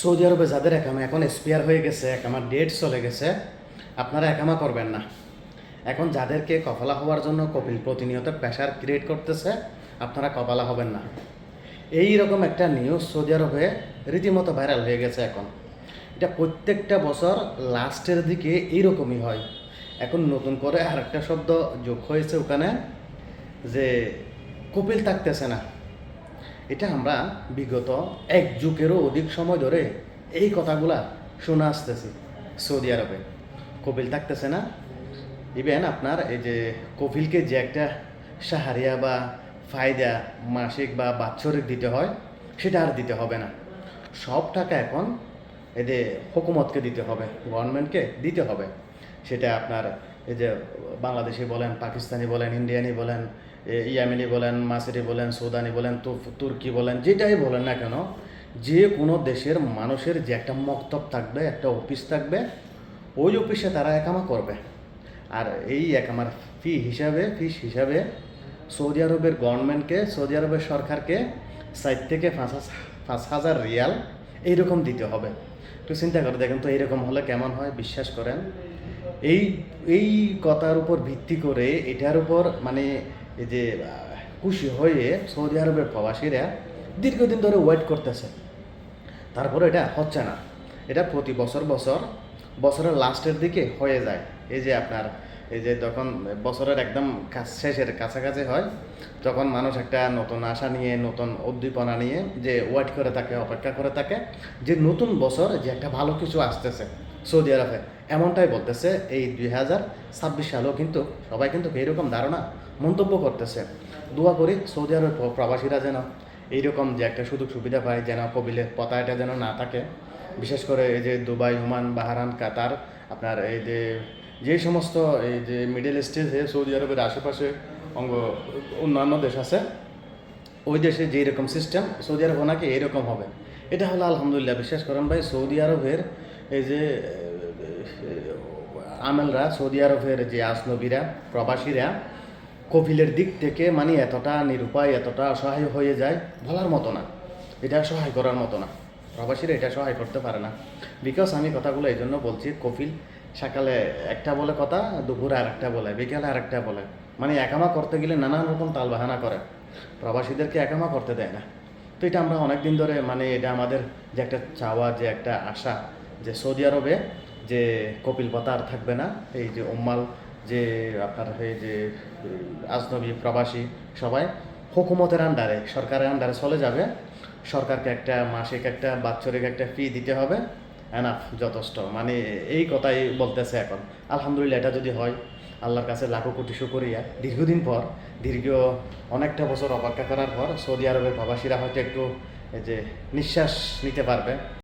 Saudi আরবে যাদের একামা এখন এক্সপায়ার হয়ে গেছে, একামার ডেট চলে গেছে, আপনারা একামা করবেন না। এখন যাদেরকে কপালা হওয়ার জন্য কপিল প্রতিনিয়ত প্রেশার ক্রিয়েট করতেছে, আপনারা কপালা হবেন না। এই রকম একটা নিউজ সৌদি আরবে রীতিমতো ভাইরাল হয়ে গেছে এখন। এটা প্রত্যেকটা বছর লাস্টের দিকে এইরকমই হয়। এখন নতুন করে আরেকটা শব্দ যোগ হয়েছে ওখানে, যে কপিল থাকতেছে না। এটা আমরা বিগত এক যুগেরও অধিক সময় ধরে এই কথাগুলা শোনা আসতেছি। সৌদি আরবে কপিল থাকতেছে না। ইভেন আপনার এই যে কপিলকে যে একটা সাহারিয়া বা ফায়দা মাসিক বা বাৎসরিক দিতে হয়, সেটা আর দিতে হবে না। সব টাকা এখন এদের হুকুমতকে দিতে হবে, গভর্নমেন্টকে দিতে হবে। সেটা আপনার এই যে বাংলাদেশি বলেন, পাকিস্তানি বলেন, ইন্ডিয়ানি বলেন, ইয়ামেনি বলেন, মাসিরি বলেন, সৌদানি বলেন, তুর্কি বলেন, যেটাই বলেন না কেন, যে কোনো দেশের মানুষের যে একটা মক্তব থাকবে, একটা অফিস থাকবে, ওই অফিসে তারা একামা করবে। আর এই একামার ফিস হিসাবে সৌদি আরবের গভর্নমেন্টকে, সৌদি আরবের সরকারকে 4 থেকে 5,000 রিয়াল এইরকম দিতে হবে। একটু চিন্তা করে দেখেন তো, এইরকম হলে কেমন হয়। বিশ্বাস করেন, এই এই কথার উপর ভিত্তি করে, এটার উপর মানে এই যে খুশি হয়ে সৌদি আরবের প্রবাসীরা দীর্ঘদিন ধরে ওয়েট করতেছে। তারপরে এটা হচ্ছে না। এটা প্রতি বছরের লাস্টের দিকে হয়ে যায়। এই যে আপনার এই যে তখন বছরের একদম শেষের কাছাকাছি হয়, তখন মানুষ একটা নতুন আশা নিয়ে, নতুন উদ্দীপনা নিয়ে যে ওয়েট করে থাকে, অপেক্ষা করে থাকে, যে নতুন বছর যে একটা ভালো কিছু আসতেছে সৌদি আরবে। এমনটাই বলতেছে এই 2026 সালেও কিন্তু সবাই কিন্তু এইরকম ধারণা মন্তব্য করতেছে। দোয়া করি সৌদি আরবের প্রবাসীরা যেন এইরকম যে একটা সুযোগ সুবিধা পায়, যেন কবিলের পতাকাটা যেন না থাকে। বিশেষ করে এই যে দুবাই, ওমান, বাহারান, কাতার, আপনার এই যে যে সমস্ত এই যে মিডল ইস্টে, যে সৌদি আরবের আশেপাশে অন্যান্য দেশ আছে, ওই দেশে যেই রকম সিস্টেম, সৌদি আরব নাকি এইরকম হবে। এটা হলো আলহামদুলিল্লাহ। বিশ্বাস করেন ভাই, সৌদি আরবের এই যে আমেলরা, সৌদি আরবের যে আজনবীরা, প্রবাসীরা কপিলের দিক থেকে মানে এতটা নিরুপায়, এতটা অসহায় হয়ে যায়, বলার মতো না। এটা সহায় করার মতো না। প্রবাসীরা এটা সহায় করতে পারে না। বিকজ আমি কথাগুলো এই জন্য বলছি, কপিল সকালে একটা বলে কথা, দুপুরে আরেকটা বলে, বিকেলে আরেকটা বলে, মানে একামা করতে গেলে নানান রকম তালবাহানা করে, প্রবাসীদেরকে একামা করতে দেয় না। তো এটা আমরা অনেক দিন ধরে মানে এটা আমাদের যে একটা চাওয়া, যে একটা আশা, যে সৌদি আরবে যে কপিল পাতা আর থাকবে না। এই যে উম্মাল, যে আপনার এই যে আজনবী প্রবাসী সবাই হুকুমতের আন্ডারে, সরকারের আন্ডারে চলে যাবে। সরকারকে একটা মাসিক, একটা বাৎসরিক একটা ফি দিতে হবে, এনাফ, যথেষ্ট। মানে এই কথাই বলতেছে এখন। আলহামদুলিল্লাহ, এটা যদি হয়, আল্লাহর কাছে লাখো কোটি শুকরিয়া। দীর্ঘদিন পর, দীর্ঘ অনেকটা বছর অপেক্ষা করার পর সৌদি আরবের প্রবাসীরা হয়তো একটু এই যে নিঃশ্বাস নিতে পারবে।